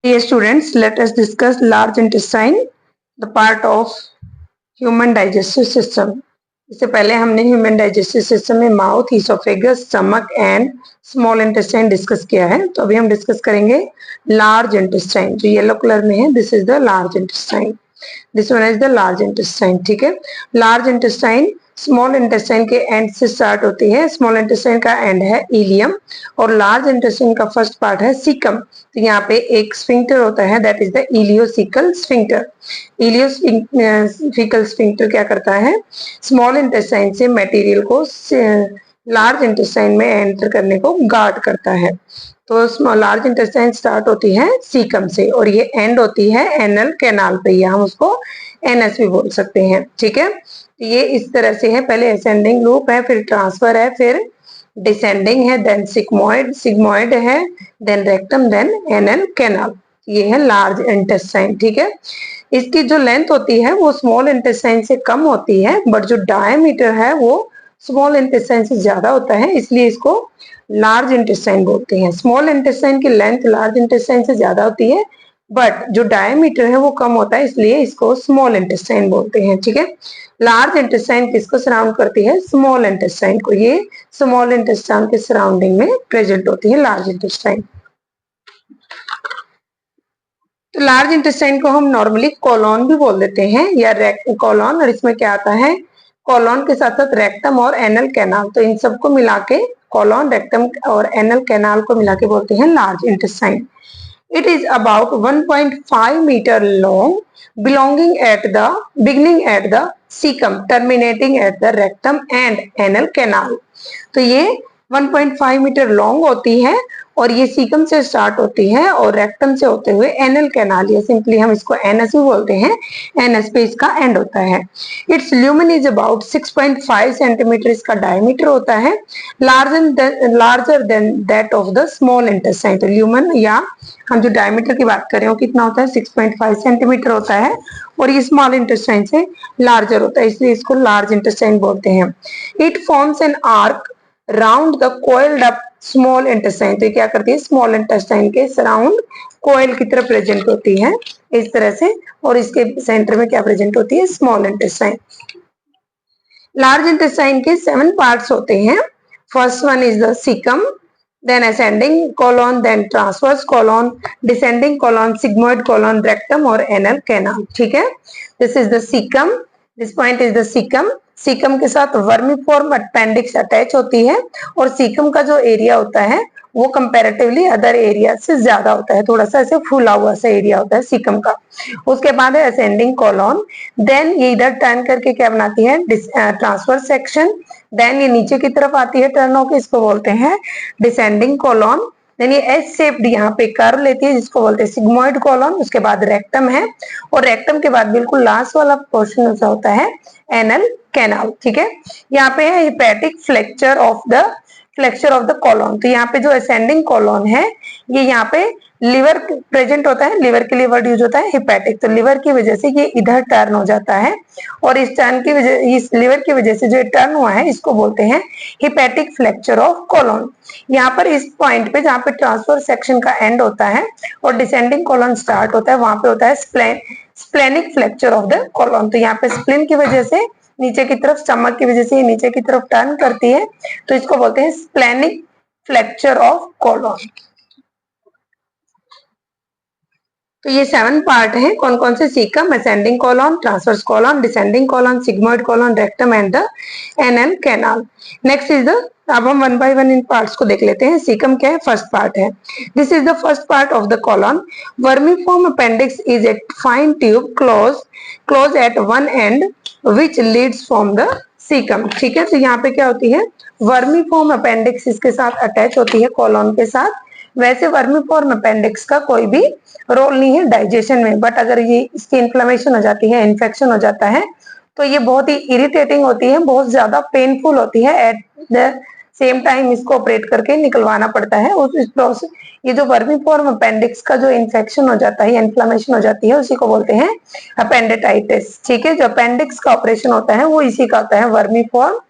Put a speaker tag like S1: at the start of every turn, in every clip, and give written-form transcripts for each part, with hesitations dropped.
S1: Dear students, let us discuss large intestine, the part of human digestive system. इससे पहले हमने human digestive system में mouth, oesophagus, stomach and small intestine discuss किया है. तो अभी हम डिस्कस करेंगे लार्ज इंटेस्टाइन, जो येलो कलर में है. This is the large intestine. This one is the large intestine. ठीक है. लार्ज इंटेस्टाइन स्मॉल इंटेस्टाइन के एंड से स्टार्ट होती है. स्मॉल इंटेस्टाइन का एंड है इलियम और लार्ज इंटेस्टाइन का फर्स्ट पार्ट है सीकम. तो यहाँ पे एक स्फिंक्टर होता है, that is the ileocaecal sphincter. Ileocaecal sphincter क्या करता है, स्मॉल इंटेस्टाइन से मटेरियल को लार्ज इंटेस्टाइन में एंटर करने को गार्ड करता है. तो लार्ज इंटेस्टाइन स्टार्ट होती है सीकम से और ये एंड होती है एनल कैनाल पे, या हम उसको एनएस भी बोल सकते हैं. ठीक है. ये इस तरह से है, पहले असेंडिंग लूप है, फिर ट्रांसफर है, फिर डिसेंडिंग है, देन सिग्मोइड है, then rectum, then anal canal. ये है लार्ज इंटेस्टाइन. ठीक है. इसकी जो लेंथ होती है वो स्मॉल इंटेस्टाइन से कम होती है, बट जो डायमीटर है वो स्मॉल इंटेस्टाइन से ज्यादा होता है, इसलिए इसको लार्ज इंटेस्टाइन बोलते हैं. स्मॉल इंटेस्टाइन की लेंथ लार्ज इंटेस्टाइन से ज्यादा होती है, बट जो डायमीटर है वो कम होता है, इसलिए इसको स्मॉल इंटेस्टाइन बोलते हैं. ठीक है. लार्ज इंटेस्टाइन किसको सराउंड करती है, स्मॉल इंटेस्टाइन को. ये स्मॉल इंटेस्टाइन के सराउंडिंग में प्रेजेंट होती है लार्ज इंटेस्टाइन. तो लार्ज इंटेस्टाइन को हम नॉर्मली कोलॉन भी बोल देते हैं, या कोलॉन, और इसमें क्या आता है, कोलॉन के साथ साथ रेक्टम और एनल कैनाल. तो इन सबको मिला के कोलॉन, रेक्टम और एनल कैनाल को मिला के बोलते हैं large intestine. It is about 1.5 meter long, beginning at the cecum, terminating at the rectum and anal canal. तो ये 1.5 मीटर लॉन्ग होती है और ये सीकम से स्टार्ट होती है और रेक्टम से होते हुए एनल कैनाल, या सिंपली हम इसको एनएस भी बोलते हैं, एनएस पे इसका एंड होता है. It's lumen is about 6.5 centimetre इसका डायमीटर होता है, larger than that of the small intestine. तो ल्यूमन, या हम जो डायमीटर की बात कर रहे हो कितना होता है, 6.5 सेंटीमीटर होता है और ये स्मॉल इंटेस्टाइन से लार्जर होता है, इसलिए इसको लार्ज इंटेस्टाइन बोलते हैं. It forms an arc round the coiled up small intestine. तो क्या करती है, स्मॉल इंटेस्टाइन के सराउंड कोयल की तरह प्रेजेंट होती है इस तरह से, और इसके सेंटर में क्या प्रेजेंट होती है, स्मॉल इंटेस्टाइन. लार्ज इंटेस्टाइन के 7 पार्ट्स होते हैं. First one is the caecum, then ascending colon, then transverse colon, descending colon, sigmoid colon, rectum और anal canal. ठीक है. This is the cecum. This point is the cecum. Caecum के साथ vermiform appendix attach होती है और caecum का जो एरिया होता है वो कंपैरेटिवली अदर एरिया से ज्यादा होता है, थोड़ा सा ऐसे फूला हुआ सा एरिया होता है सीकम का. उसके बाद है असेंडिंग कॉलॉन, देन ये इधर टर्न करके क्या बनाती है, ट्रांसवर्स सेक्शन, देन ये नीचे की तरफ आती है टर्न होकर, इसको बोलते हैं डिसेंडिंग कॉलॉन. देन ये एस शेप्ड यहाँ पे कर्व लेती है जिसको बोलते हैं सिग्मोइड कॉलॉन. उसके बाद रेक्टम है और रेक्टम के बाद बिल्कुल लास्ट वाला पोर्शन होता है एनल कैनाल. ठीक है. यहाँ पे है hepatic flexure of the colon. तो यहाँ पे जो असेंडिंग कॉलॉन है ये यहाँ पे लिवर प्रेजेंट होता है, लिवर के लिए वर्ड यूज होता है हेपेटिक. तो लिवर की वजह से ये इधर टर्न हो जाता है और इस टर्न की वजह, इस लिवर की वजह से जो टर्न हुआ है इसको बोलते हैं हेपेटिक फ्लेक्चर ऑफ कॉलॉन. यहाँ पर इस पॉइंट पे जहाँ पे ट्रांसफर सेक्शन का एंड होता है और डिसेंडिंग कॉलॉन स्टार्ट होता है, वहां पे होता है splenic flexure of the colon. तो यहाँ पे स्प्लिन की वजह से नीचे की तरफ, स्टमक की वजह से ये नीचे की तरफ टर्न करती है, तो इसको बोलते हैं स्प्लेनिक फ्लेक्चर ऑफ कॉलॉन. तो ये 7 पार्ट हैं. कौन कौन से, caecum, ascending colon, transverse colon, descending colon, sigmoid colon, rectum and the anal canal. Next is the, अब हम 1 बाय 1 इन पार्ट्स को देख लेते हैं. सीकम क्या है, फर्स्ट पार्ट है. This is the first part of the colon. Vermiform appendix is a fine tube close eight one and which leads from the caecum. ठीक है. तो यहाँ पे क्या होती है, वर्मीफॉर्म अपेंडिक्स इसके साथ अटैच होती है कॉलॉन के साथ. वैसे वर्मीफॉर्म अपेंडिक्स का कोई भी रोल नहीं है डाइजेशन में, बट अगर ये इसकी इन्फ्लेमेशन हो जाती है, इन्फेक्शन हो जाता है, तो ये बहुत ही इरिटेटिंग होती है, बहुत ज्यादा पेनफुल होती है. एट द सेम टाइम इसको ऑपरेट करके निकलवाना पड़ता है. उस प्रोसेस, ये जो वर्मीफॉर्म अपेंडिक्स का जो इन्फेक्शन हो जाता है, इन्फ्लेमेशन हो जाती है, उसी को बोलते हैं अपेंडिटाइटिस. ठीक है. जो अपेंडिक्स का ऑपरेशन होता है वो इसी का होता है, वर्मीफॉर्म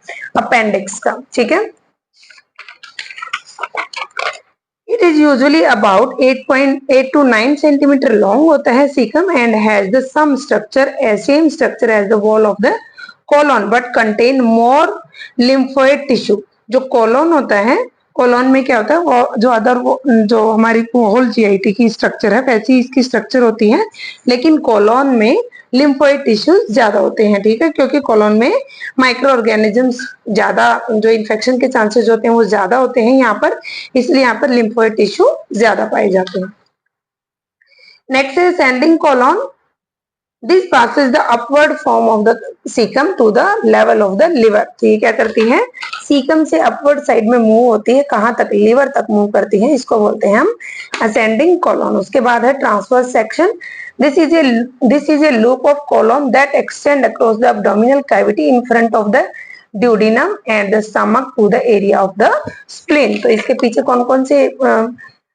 S1: अपेंडिक्स का. ठीक है. It is usually about 8.8 to 9 centimetre long होता है caecum and has the some structure same structure as the wall of the colon but contain more lymphoid tissue. जो कोलन होता है, कोलन में क्या होता है, वो जो अदर जो हमारी होल जीआईटी की स्ट्रक्चर है वैसी इसकी स्ट्रक्चर होती है, लेकिन कोलन में लिम्फोइड टिश्यूज ज्यादा होते हैं, ठीक है, क्योंकि कोलन में माइक्रो ऑर्गेनिजम्स ज्यादा, जो इन्फेक्शन के चांसेस होते हैं वो ज्यादा होते हैं यहाँ पर, इसलिए यहाँ पर लिम्फोइड टिश्यू ज्यादा पाए जाते हैं। नेक्स्ट है sending colon. This passes the upward form of the cecum to the level of the liver। तो ये क्या करती है, सीकम से अपवर्ड साइड में मूव होती है, कहां तक, लिवर तक मूव करती है, इसको बोलते हैं हम असेंडिंग कोलन। उसके बाद है transverse section. This is a loop of colon that extend across the abdominal cavity in front of the duodenum and the stomach to the area of the spleen. तो इसके पीछे कौन कौन से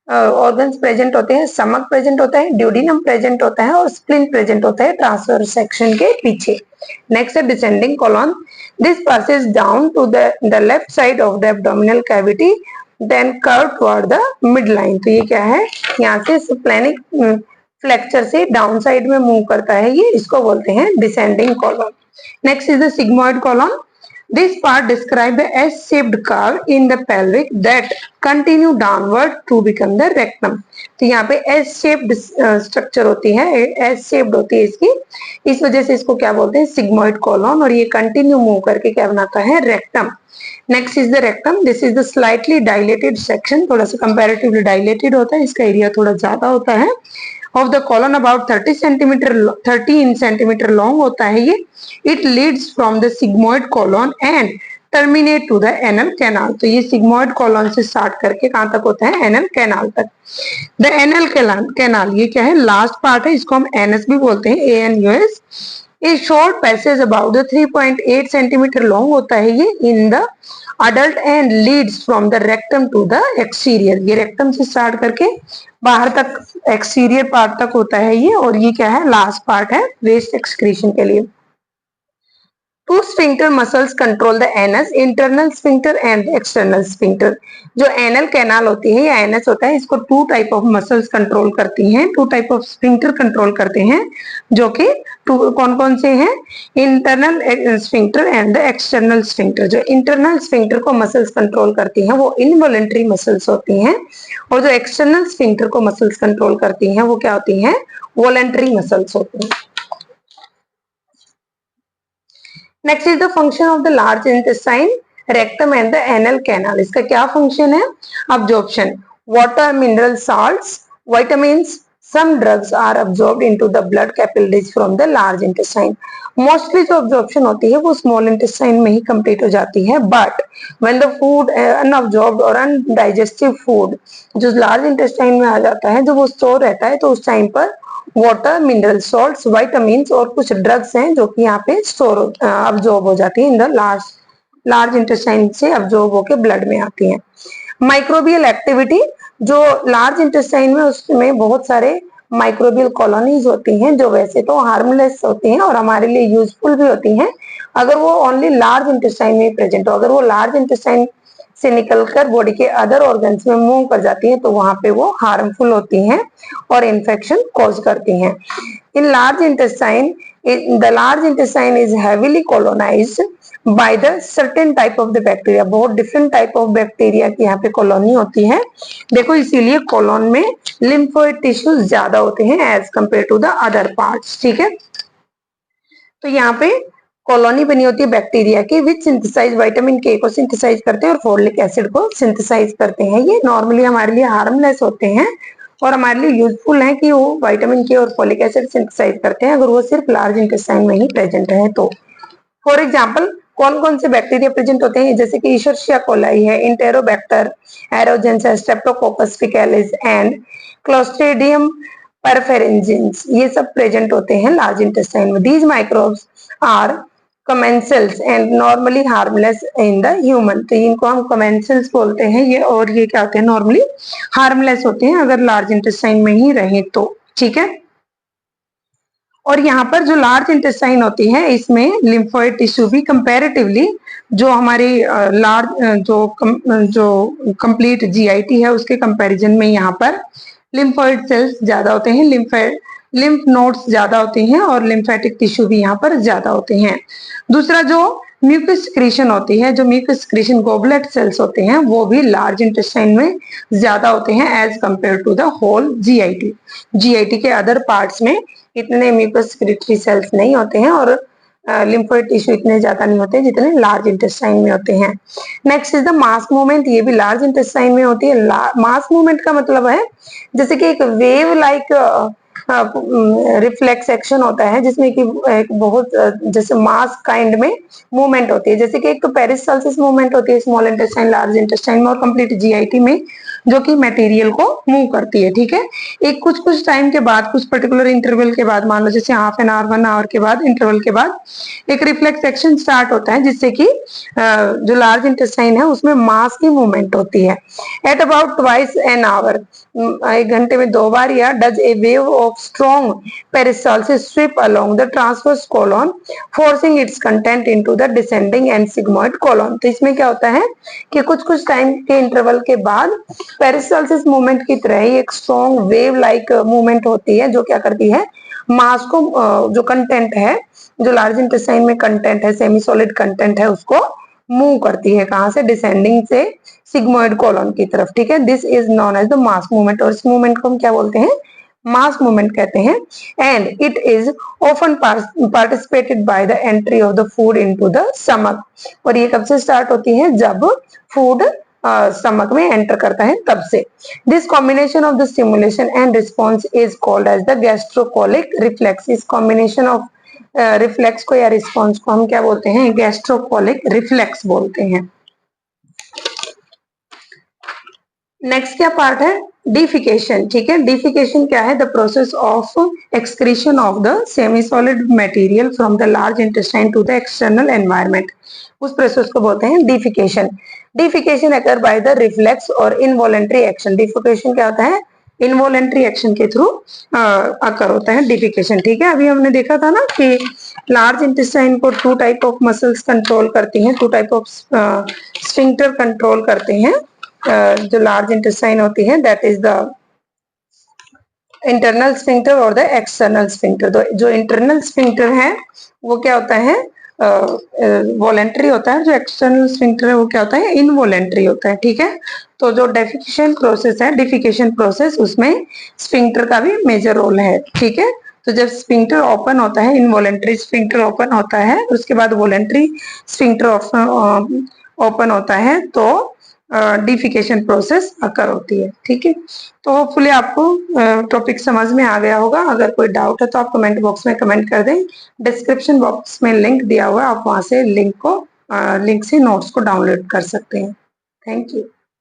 S1: ऑर्गन्स प्रेजेंट होते हैं, स्टमक प्रेजेंट होता है, ड्यूडिनम प्रेजेंट होता है और स्प्लीन प्रेजेंट होता है ट्रांसवर्स सेक्शन के पीछे। नेक्स्ट है descending colon. This passes down to the left side of the abdominal cavity then curve toward the midline. तो ये क्या है, यहाँ से स्प्लेनिक फ्लेक्चर से डाउन साइड में मूव करता है, ये इसको बोलते हैं descending colon. Next is the sigmoid colon. This part describes the S-shaped curve in the pelvic that continue downward to become the rectum। तो यहाँ पे S-shaped स्ट्रक्चर होती है, S-shaped होती है इसकी, इस वजह से इसको क्या बोलते हैं, सिग्मोइड कोलन, और ये कंटिन्यू मूव करके क्या बनाता है, rectum. Next is the rectum. This is the slightly dilated section, थोड़ा सा कंपैरेटिवली डायलेटेड होता है, इसका एरिया थोड़ा ज्यादा होता है। Of the colon about 13 centimetre long होता है ये। It leads from the sigmoid colon and terminate to the anal canal. तो ये सिग्मोइड कोलन से स्टार्ट करके कहां तक होता है, एनल कैनाल तक। द एनल कैनाल ये क्या है, लास्ट पार्ट है, इसको हम एनएस भी बोलते हैं, ANUS। A short passage about 3.8 centimetre long होता है ये in the adult and leads from the rectum to the exterior. ये रेक्टम से स्टार्ट करके बाहर तक एक्सटीरियर पार्ट तक होता है ये, और ये क्या है, लास्ट पार्ट है वेस्ट एक्सक्रीशन के लिए। Two sphincter muscles control the anus, internal sphincter and external sphincter. जो एनल कैनाल होती है या एनस होता है, इसको two type of muscles control करती हैं, two type of sphincter control करते हैं, जो कि कौन कौन से हैं, internal sphincter and the external sphincter. जो इंटरनल स्फिंक्टर को मसल्स कंट्रोल करती हैं वो इनवॉलंटरी मसल्स होती हैं, और जो एक्सटर्नल स्फिंक्टर को मसल्स कंट्रोल करती हैं वो क्या होती हैं, वॉलंटरी मसल्स होती हैं। Next is the function of the large intestine, rectum and the anal canal. इसका क्या फंक्शन है, absorption, water, mineral salts, vitamins, some drugs are absorbed into the blood capillaries from the large intestine। Mostly जो absorption होती है वो small intestine में ही complete हो जाती है, बट व्हेन द फूड अनअब्जॉर्ब्ड और अनडाइजेस्टिव फूड जो लार्ज इंटेस्टाइन में आ जाता है, जो वो स्टोर रहता है, तो उस टाइम पर वाटर, मिनरल सॉल्ट्स, विटामिन्स और कुछ ड्रग्स हैं जो कि यहाँ पे स्टोर अब्जॉर्ब हो जाती है इन द लार्ज इंटेस्टाइन से अब्जॉर्ब होके ब्लड में आती है। माइक्रोबियल एक्टिविटी, जो लार्ज इंटेस्टाइन में उसमें बहुत सारे माइक्रोबियल कॉलोनीज होती हैं जो वैसे तो हार्मलेस होती हैं और हमारे लिए यूजफुल भी होती हैं, अगर वो ओनली लार्ज इंटेस्टाइन में प्रेजेंट हो। अगर वो लार्ज इंटेस्टाइन से निकलकर बॉडी के अदर ऑर्गन्स में मूव कर जाती हैं तो वहां पे वो हार्मफुल होती हैं और इन्फेक्शन कॉज करती हैं। In large intestine, the large intestine is heavily colonised by the certain type of the bacteria. बहुत डिफरेंट टाइप ऑफ बैक्टीरिया की यहाँ पे कॉलोनी होती है, देखो, इसीलिए कॉलोन में लिम्फोइड टिश्यूज ज्यादा होते हैं as compare to the other parts, ठीक है। तो यहाँ पे कॉलोनी बनी होती है बैक्टीरिया की, विच सिंथेसाइज विटामिन के को सिंथेसाइज करते हैं और फोलिक एसिड को सिंथेसाइज करते हैं। ये नॉर्मली हमारे लिए हार्मलेस होते हैं और हमारे लिए यूजफुल है कि वो विटामिन के और फोलिक एसिड सिंथेसाइज करते हैं, अगर वो सिर्फ लार्ज इंटेस्टाइन में ही प्रेजेंट है तो। फॉर एग्जाम्पल, कौन कौन से बैक्टीरिया प्रेजेंट होते हैं, जैसे कि इशर्शिया कोलाई है, Enterobacter, aerogenes, Streptococcus faecalis and Clostridium perfringens, ये सब प्रेजेंट होते हैं लार्ज इंटेस्टाइन में। These microbes are commensals and normally harmless in the human. तो इनको हम कमेंसल्स बोलते हैं ये, और ये क्या होते हैं, नॉर्मली हार्मलेस होते हैं अगर लार्ज इंटेस्टाइन में ही रहे तो, ठीक है। और यहाँ पर जो लार्ज इंटेस्टाइन होती है इसमें लिम्फोइड टिश्यू भी कंपैरेटिवली जो हमारी लार्ज जो कंप्लीट जीआईटी है उसके कंपैरिजन में यहाँ पर लिम्फोइड सेल्स ज्यादा होते हैं, लिम्फ नोड्स ज्यादा होती हैं और लिम्फेटिक टिश्यू भी यहाँ पर ज्यादा होते हैं। दूसरा जो म्यूकस सिक्रीशन होती है, जो म्यूकस सिक्रीशन गोबलेट सेल्स होते हैं वो भी लार्ज इंटेस्टाइन में ज्यादा होते हैं as compare to the whole GIT. GIT के अदर पार्ट्स में इतने म्यूकस सिक्रीटरी सेल्स नहीं होते हैं और लिम्फोइड टिश्यू इतने ज्यादा नहीं होते जितने लार्ज इंटेस्टाइन में होते हैं। Next is the mass movement, ये भी लार्ज इंटेस्टाइन में होती है। मास मूवमेंट का मतलब है जैसे कि एक वेव लाइक रिफ्लेक्स एक्शन होता है जिसमें कि एक बहुत जैसे मास काइंड में मूवमेंट होती है, जैसे कि एक तो पेरिस्टाल्सिस मूवमेंट होती है स्मॉल इंटेस्टाइन लार्ज इंटेस्टाइन में और कंप्लीट जीआईटी में जो कि मटेरियल को मूव करती है। ठीक है, एक कुछ टाइम के बाद, कुछ पर्टिकुलर इंटरवल के बाद, मान लो जैसे हाफ एन आवर 1 आवर के बाद, इंटरवल के बाद एक रिफ्लेक्स एक्शन स्टार्ट होता है जिससे कि जो लार्ज इंटेस्टाइन है उसमें मास की मूवमेंट होती है। At about twice an hour, 1 घंटे में 2 बार, या does a wave of strong peristalsis sweep along the transverse colon forcing its content into the descending and sigmoid colon. तो इसमें क्या होता है कि कुछ टाइम के इंटरवल के बाद पेरिस्टाल्सिस मूवमेंट की तरह ही एक स्ट्रॉन्ग वेव लाइक मूवमेंट होती है जो क्या करती है मास को, जो कंटेंट है, जो लार्ज इंटेस्टाइन में कंटेंट है, सेमी सॉलिड कंटेंट है, उसको मूव करती है। कहां से? डिसेंडिंग से सिग्मोइड कोलन की तरफ। ठीक है, this is known as the mass movement और इस मूवमेंट को हम क्या बोलते हैं? मास मूवमेंट कहते हैं। And it is often participated by the entry of the food into the stomach. और ये कब से स्टार्ट होती है? जब फूड स्टमक में एंटर करता है तब से। This combination of the stimulation and response is called as the gastrocolic reflex. इस कॉम्बिनेशन ऑफ रिफ्लेक्स को या रिस्पॉन्स को हम क्या बोलते हैं? गैस्ट्रोकोलिक रिफ्लेक्स बोलते हैं। नेक्स्ट क्या पार्ट है? डिफिकेशन। ठीक है, डिफिकेशन क्या है? The process of excretion of the semi solid material from the large intestine to the external environment, उस प्रोसेस को बोलते हैं defecation. Defecation occur by the reflex और इनवॉलेंट्री एक्शन। डिफिकेशन क्या होता है? इनवॉलेंट्री एक्शन के थ्रू अकर होता है डिफिकेशन। ठीक है, अभी हमने देखा था ना कि लार्ज इंटेस्टाइन को 2 टाइप ऑफ मसल्स कंट्रोल करती हैं, 2 टाइप ऑफ स्फिंक्टर कंट्रोल करते हैं। जो लार्ज इंटेस्टाइन होती है that is the internal sphincter और द एक्सटर्नल स्फिंक्टर। तो जो इंटरनल स्फिंक्टर है वो क्या होता है? वॉलेंट्री होता है। जो एक्सटर्नल स्फिंक्टर है वो क्या होता है? इनवॉलेंट्री होता है। ठीक है, तो जो डेफिकेशन प्रोसेस है, डिफिकेशन प्रोसेस, उसमें स्फिंक्टर का भी मेजर रोल है। ठीक है, तो जब स्फिंक्टर ओपन होता है, इनवॉलेंट्री स्फिंक्टर ओपन होता है, उसके बाद वॉलेंट्री स्फिंक्टर ओपन होता है, तो डिफिकेशन प्रोसेस अकर होती है। ठीक है, तो होपफुली आपको टॉपिक समझ में आ गया होगा। अगर कोई डाउट है तो आप कमेंट बॉक्स में कमेंट कर दें। डिस्क्रिप्शन बॉक्स में लिंक दिया हुआ है, आप वहां से लिंक से नोट्स को डाउनलोड कर सकते हैं। Thank you.